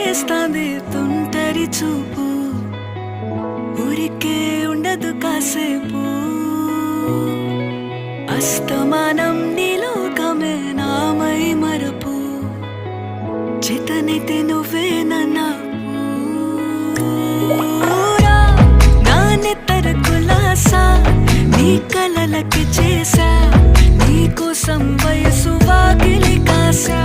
చేస్తాంది తుంటరి చూపు, ఊరికే ఉండదు కాసేపు. అస్తమానం నీలోకమే నామై మరపు, చేతనైతే నువ్వే నన్నా నా నెత్తర కులాసా, నీ కలలకి చేసా, నీ కోసం వయసు వాకిలి కాసా.